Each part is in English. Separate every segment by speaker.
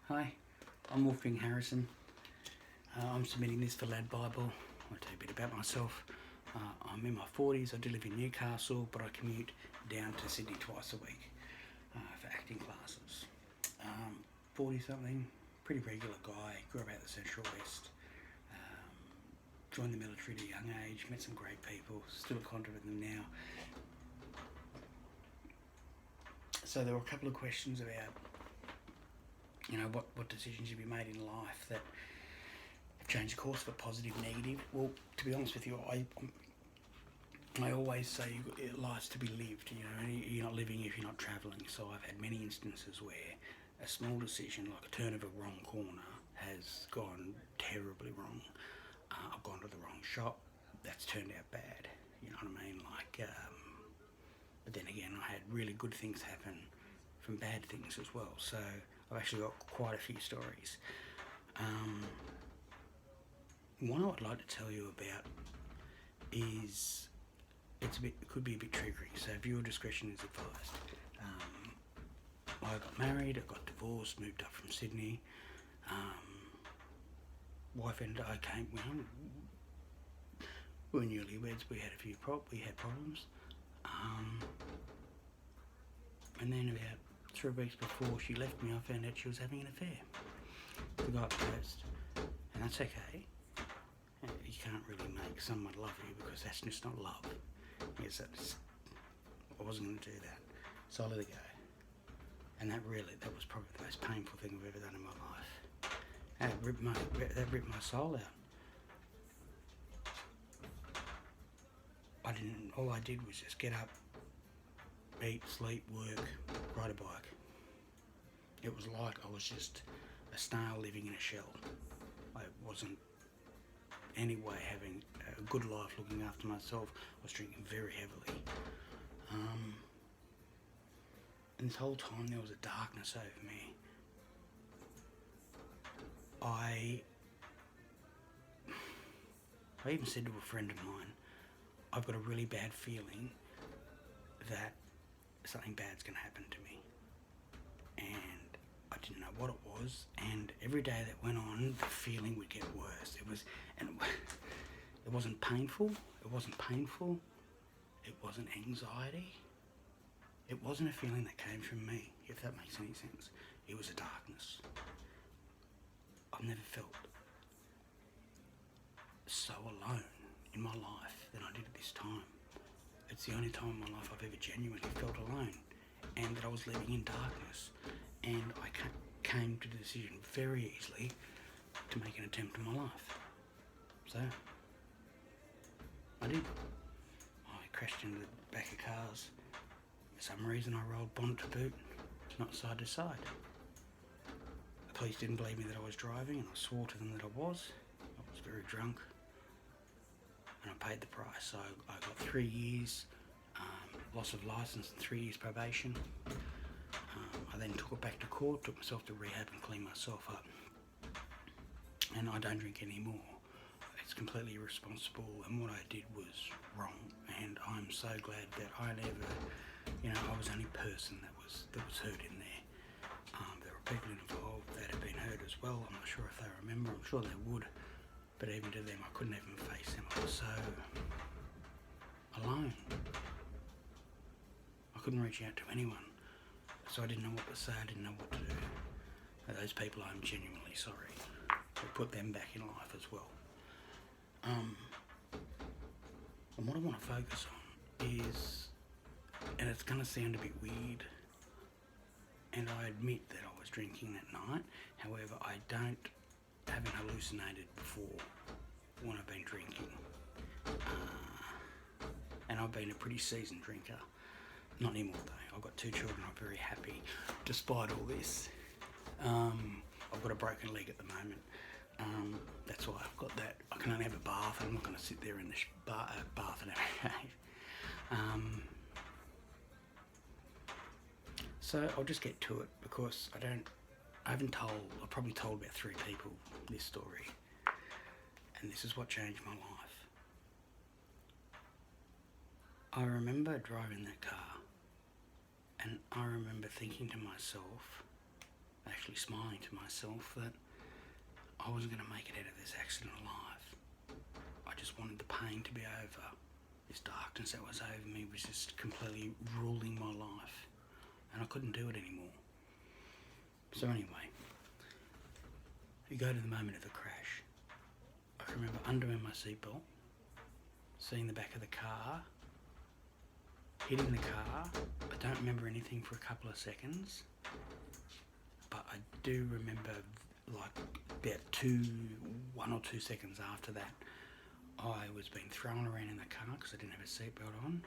Speaker 1: Hi, I'm Wolfgang Harrison. I'm submitting this for Ladbible. I'll tell you a bit about myself. I'm in my 40s. I do live in Newcastle, but I commute down to Sydney twice a week for acting classes. 40 something, pretty regular guy, grew up out the Central West. Joined the military at a young age, met some great people, still in contact with them now. So there were a couple of questions about, what decisions you've made in life that have changed course for positive, negative. Well, to be honest with you, I always say life's to be lived. You're not living if you're not travelling. So I've had many instances where a small decision, like a turn of a wrong corner, has gone terribly wrong. I've gone to the wrong shop. That's turned out bad. You know what I mean? But then again, I had really good things happen from bad things as well. So I've actually got quite a few stories. One I'd like to tell you about is it could be a bit triggering. So viewer discretion is advised. I got married, I got divorced, moved up from Sydney. Wife and I came. We were newlyweds. We had problems. And then about 3 weeks before she left me, I found out she was having an affair. The guy proposed, and that's okay. You can't really make someone love you because that's just not love. Yes, I wasn't going to do that, so I let it go. And that was probably the most painful thing I've ever done in my life. That ripped my soul out. All I did was just get up, eat, sleep, work, ride a bike. It was like I was just a snail living in a shell. I wasn't any way having a good life, looking after myself. I was drinking very heavily. And this whole time there was a darkness over me. I even said to a friend of mine, I've got a really bad feeling that something bad's going to happen to me. And I didn't know what it was, and every day that went on, the feeling would get worse. It wasn't painful. It wasn't anxiety. It wasn't a feeling that came from me, if that makes any sense. It was a darkness. I've never felt so alone in my life than I did at this time. It's the only time in my life I've ever genuinely felt alone, and that I was living in darkness. And I came to the decision very easily to make an attempt on my life. So I did. I crashed into the back of cars. For some reason I rolled bonnet to boot, not side to side. The police didn't believe me that I was driving, and I swore to them that I was. I was very drunk, and I paid the price. So I got 3 years loss of licence and 3 years probation. I then took it back to court, took myself to rehab and cleaned myself up. And I don't drink anymore. It's completely irresponsible, and what I did was wrong. And I'm so glad that I never, I was the only person that was hurt in there. There were people involved that had been hurt as well. I'm not sure if they remember. I'm sure they would. But even to them, I couldn't even face them. I was so alone. I couldn't reach out to anyone. So I didn't know what to say. I didn't know what to do. Those people, I'm genuinely sorry. I put them back in life as well. And what I want to focus on is, and it's going to sound a bit weird, and I admit that I was drinking that night. However, I haven't hallucinated before when I've been drinking. And I've been a pretty seasoned drinker. Not anymore though. I've got 2 children. I'm very happy despite all this. I've got a broken leg at the moment. That's why I've got that. I can only have a bath. I'm not going to sit there in the bath and have a shave. So I'll just get to it because I've probably told about 3 people this story, and this is what changed my life. I remember driving that car, and I remember thinking to myself, actually smiling to myself that I wasn't going to make it out of this accident alive. I just wanted the pain to be over. This darkness that was over me was just completely ruling my life, and I couldn't do it anymore. So anyway, you go to the moment of the crash. I can remember undoing my seatbelt, seeing the back of the car, hitting the car. I don't remember anything for a couple of seconds, but I do remember like about 1 or 2 seconds after that, I was being thrown around in the car because I didn't have a seatbelt on,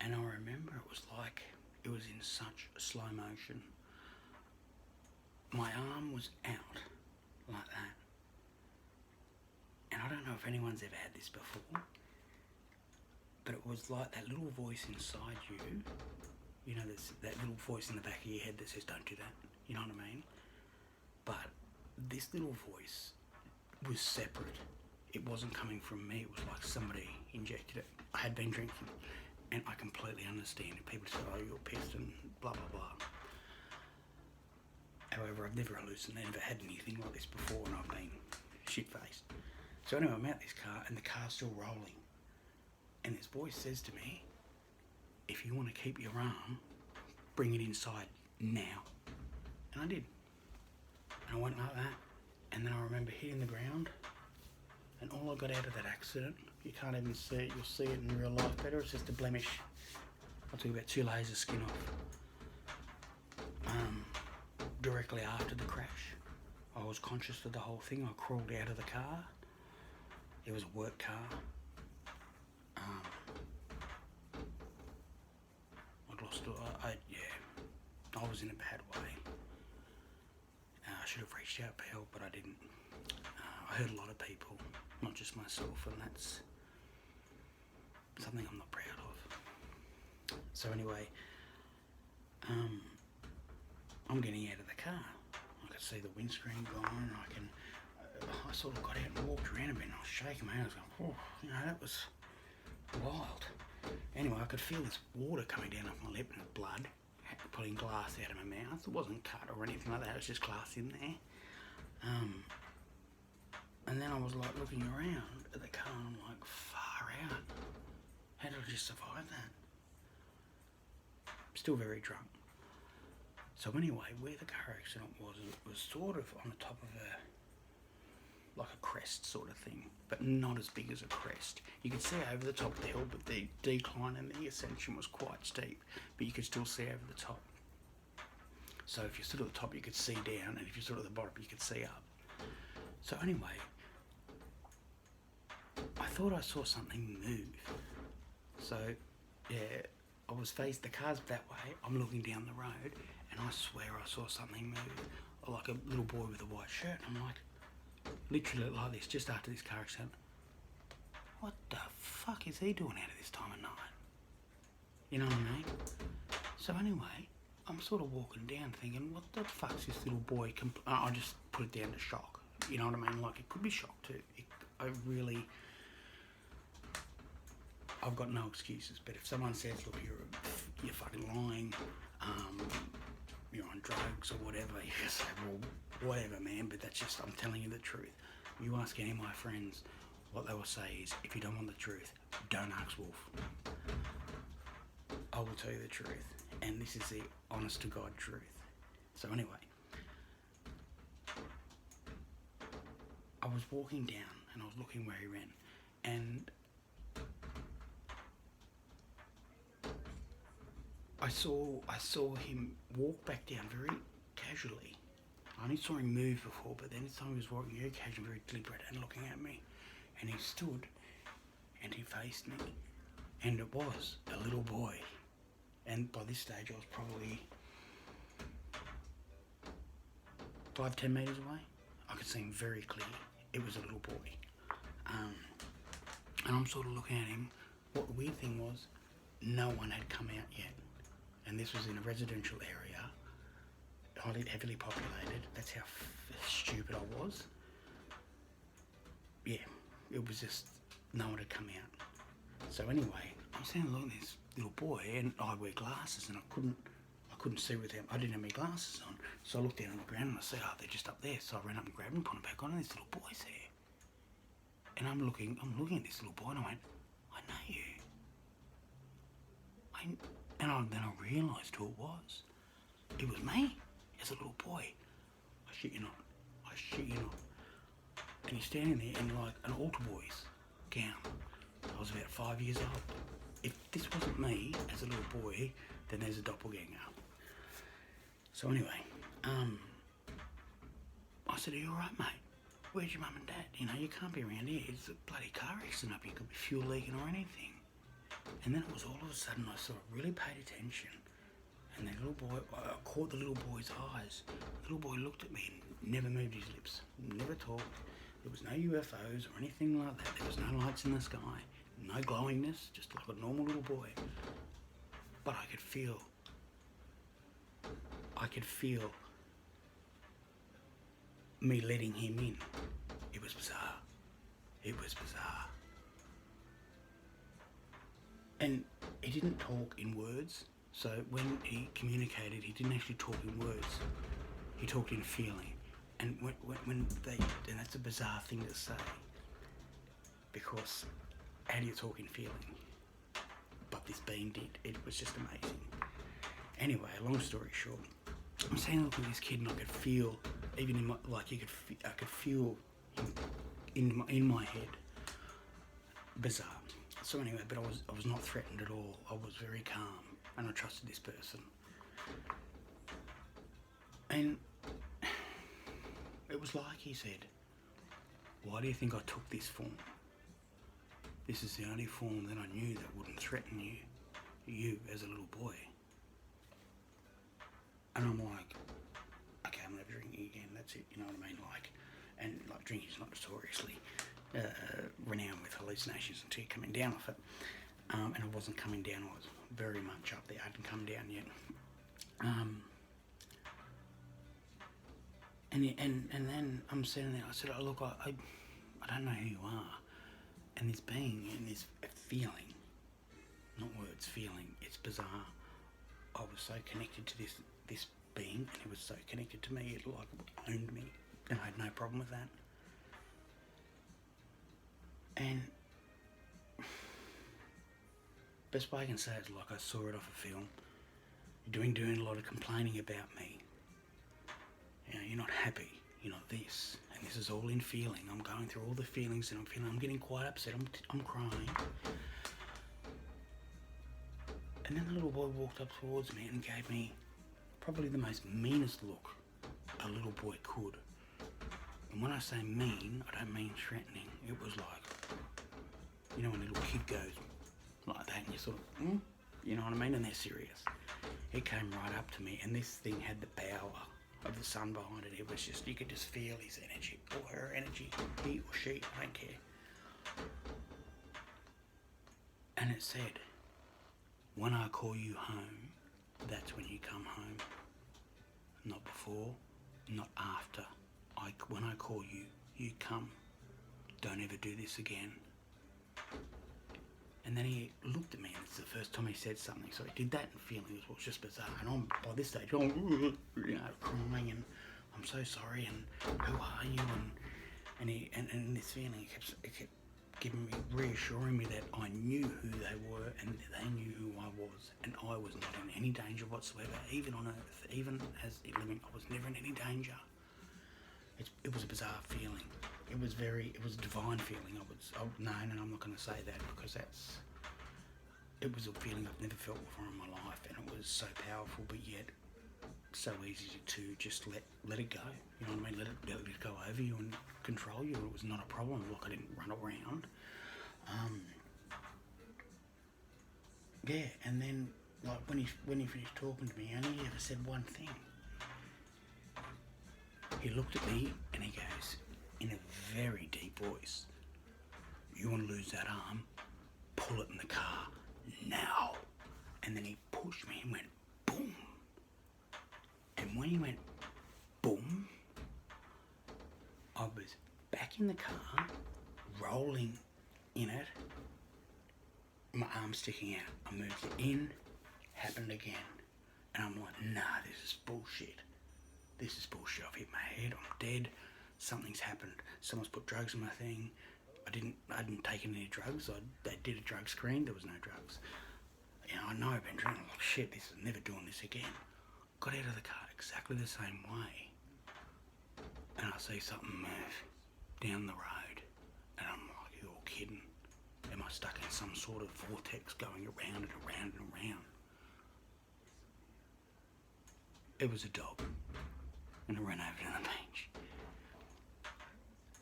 Speaker 1: and I remember it was like it was in such slow motion. My arm was out like that, and I don't know if anyone's ever had this before, but it was like that little voice inside you, you know, there's that little voice in the back of your head that says don't do that, you know what I mean? But this little voice was separate. It wasn't coming from me. It was like somebody injected it. I had been drinking, and I completely understand if people say, oh, you're pissed and blah, blah, blah. However, I've never hallucinated, never had anything like this before, and I've been shit-faced. So anyway, I'm out this car, and the car's still rolling. And this voice says to me, if you want to keep your arm, bring it inside now. And I did. And I went like that, and then I remember hitting the ground, and all I got out of that accident, you can't even see it, you'll see it in real life better, it's just a blemish. I took about 2 layers of skin off. Directly after the crash, I was conscious of the whole thing. I crawled out of the car. It was a work car. I'd lost it. I was in a bad way. I should have reached out for help, but I didn't. I hurt a lot of people, not just myself, and that's something I'm not proud of. So anyway, I'm getting out of the car. I could see the windscreen gone. I sort of got out and walked around a bit, and I was shaking my head. I was going, oh, you know, that was wild. Anyway, I could feel this water coming down off my lip and blood, pulling glass out of my mouth. It wasn't cut or anything like that. It was just glass in there. And then I was like looking around at the car, and I'm like, far out. How did I just survive that? Still very drunk. So anyway, where the car accident was, it was sort of on the top of like a crest sort of thing, but not as big as a crest. You could see over the top of the hill, but the decline and the ascension was quite steep, but you could still see over the top. So if you stood at the top, you could see down, and if you stood at the bottom, you could see up. So anyway, I thought I saw something move. So yeah, I was the car's that way, I'm looking down the road, and I swear I saw something move, like a little boy with a white shirt. I'm like, literally like this, just after this car accident. What the fuck is he doing out of this time of night? You know what I mean? So anyway, I'm sort of walking down thinking, what the fuck's this little boy? I just put it down to shock. You know what I mean? Like, it could be shock too. I've got no excuses, but if someone says, look, you're fucking lying, you're on drugs or whatever, you just say, well, whatever, man, but that's just, I'm telling you the truth. You ask any of my friends, what they will say is, if you don't want the truth, don't ask Wolf. I will tell you the truth, and this is the honest to God truth. So anyway, I was walking down, and I was looking where he ran, and I saw him walk back down very casually. I only saw him move before, but then this time he was walking very casually, very deliberate, and looking at me. And he stood, and he faced me, and it was a little boy. And by this stage, I was probably 5-10 metres away. I could see him very clearly. It was a little boy. And I'm sort of looking at him. What the weird thing was, no one had come out yet. And this was in a residential area, heavily populated. That's how stupid I was. Yeah, it was just, no one had come out. So anyway, I'm standing looking at this little boy, and I wear glasses, and I couldn't couldn't see with them. I didn't have my glasses on, so I looked down on the ground and I said, "Oh, they're just up there." So I ran up and grabbed them, put them back on, and this little boy's there. And I'm looking at this little boy, and I went, "I know you." Then I realised who it was. It was me, as a little boy. I shit you not. And he's standing there in like an altar boy's gown. I was about 5 years old. If this wasn't me as a little boy, then there's a doppelganger. So anyway, I said, "Are you alright, mate? Where's your mum and dad? You know, you can't be around here. It's a bloody car accident up here. Could be fuel leaking or anything." And then it was all of a sudden I sort of really paid attention. And the little boy, I caught the little boy's eyes. The little boy looked at me and never moved his lips, never talked. There was no UFOs or anything like that. There was no lights in the sky, no glowingness, just like a normal little boy. But I could feel me letting him in. It was bizarre. And he didn't talk in words. So when he communicated, he didn't actually talk in words. He talked in feeling. And and that's a bizarre thing to say, because how do you talk in feeling? But this being did. It was just amazing. Anyway, long story short, I'm saying, look at this kid, and I could feel, even in my, like I could feel him in my head. Bizarre. So anyway, but I was not threatened at all. I was very calm, and I trusted this person. And it was like he said, "Why do you think I took this form? This is the only form that I knew that wouldn't threaten you as a little boy." And I'm like, okay, I'm never drinking again, that's it, you know what I mean? And drinking is not notoriously renowned with hallucinations until you're coming down off it. And I wasn't coming down, I was very much up there, I hadn't come down yet. And then I'm sitting there, I said, "Oh, look, I don't know who you are." And this being and this feeling, not words, feeling, it's bizarre. I was so connected to this being, and it was so connected to me, it like owned me, and I had no problem with that. And best way I can say it is like I saw it off a film. You're doing a lot of complaining about me. You know, you're not happy, you're not this, and this is all in feeling. I'm going through all the feelings, and I'm feeling, I'm getting quite upset, I'm crying. And then the little boy walked up towards me and gave me probably the most meanest look a little boy could. And when I say mean, I don't mean threatening. It was like, you know, when a little kid goes like that and you sort of, you know what I mean? And they're serious. It came right up to me, and this thing had the power of the sun behind it. It was just, you could just feel his energy, or her energy, he or she, I don't care. And it said, "When I call you home, that's when you come home. Not before, not after. When I call you, you come. Don't ever do this again." And then he looked at me, and it's the first time he said something. So he did that, and feeling it was just bizarre. And I'm, by this stage, I'm, you know, crying, and "I'm so sorry," and "Who are you?" And this feeling, it kept giving me, reassuring me that I knew who they were, and they knew who I was, and I was not in any danger whatsoever, even on Earth, even as living, I was never in any danger. It was a bizarre feeling. It was a divine feeling. No, I'm not going to say that, because it was a feeling I've never felt before in my life, and it was so powerful, but yet so easy to just let it go. You know what I mean? Let it go over you and control you. It was not a problem. Look, I didn't run around. Yeah, and then like when he finished talking to me, he only ever said one thing. He looked at me and he goes, in a very deep voice, "You want to lose that arm? Pull it in the car now." And then he pushed me and went boom. And when he went boom, I was back in the car, rolling in it, my arm sticking out. I moved it in, happened again. And I'm like, nah, this is bullshit. This is bullshit. I've hit my head. I'm dead. Something's happened. Someone's put drugs in my thing. I hadn't taken any drugs. They did a drug screen. There was no drugs. You know, I know I've been drinking. I'm like, shit, this is never doing this again. Got out of the car exactly the same way. And I see something move down the road. And I'm like, you're kidding. Am I stuck in some sort of vortex going around and around and around? It was a dog. And I ran over to the beach.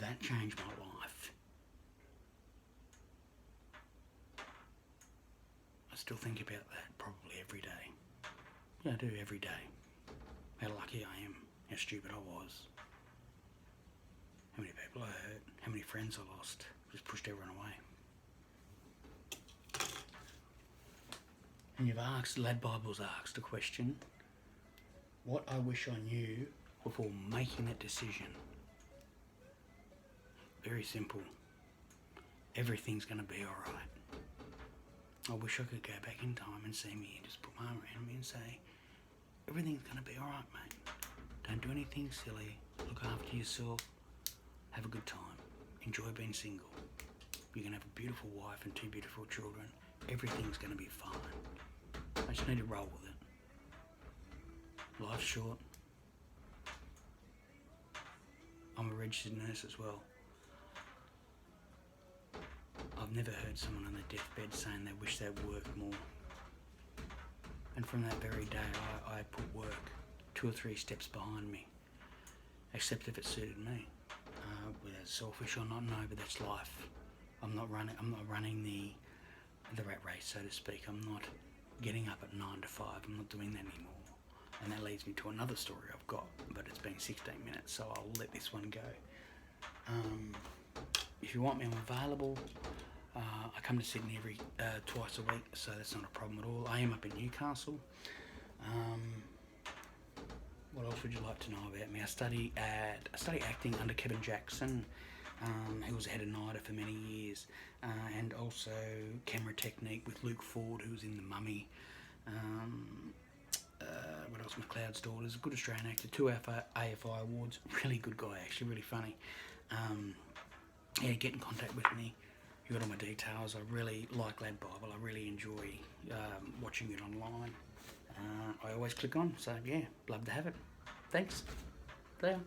Speaker 1: That changed my life. I still think about that probably every day. Yeah, I do every day. How lucky I am. How stupid I was. How many people I hurt. How many friends I lost. Just pushed everyone away. And you've asked, Ladbible's asked a question. What I wish I knew before making that decision. Very simple. Everything's going to be alright. I wish I could go back in time and see me and just put my arm around me and say, everything's going to be alright, mate. Don't do anything silly. Look after yourself. Have a good time. Enjoy being single. You're going to have a beautiful wife and 2 beautiful children. Everything's going to be fine. I just need to roll with it. Life's short. I'm a registered nurse as well. I've never heard someone on their deathbed saying they wish they'd worked more. And from that very day, I put work 2 or 3 steps behind me, except if it suited me. Whether it's selfish or not, no, but that's life. I'm not running the rat race, so to speak. I'm not getting up at 9 to 5. I'm not doing that anymore. And that leads me to another story I've got, but it's been 16 minutes, so I'll let this one go. If you want me, I'm available. I come to Sydney every twice a week, so that's not a problem at all. I am up in Newcastle. What else would you like to know about me? I study acting under Kevin Jackson, who was a head of NIDA for many years, and also camera technique with Luke Ford, who was in The Mummy. What else? McLeod's Daughters, a good Australian actor, 2 AFI awards, really good guy actually, really funny. Yeah, get in contact with me. You got all my details. I really like Ladbible. I really enjoy watching it online. I always click on, so yeah, love to have it. Thanks. There.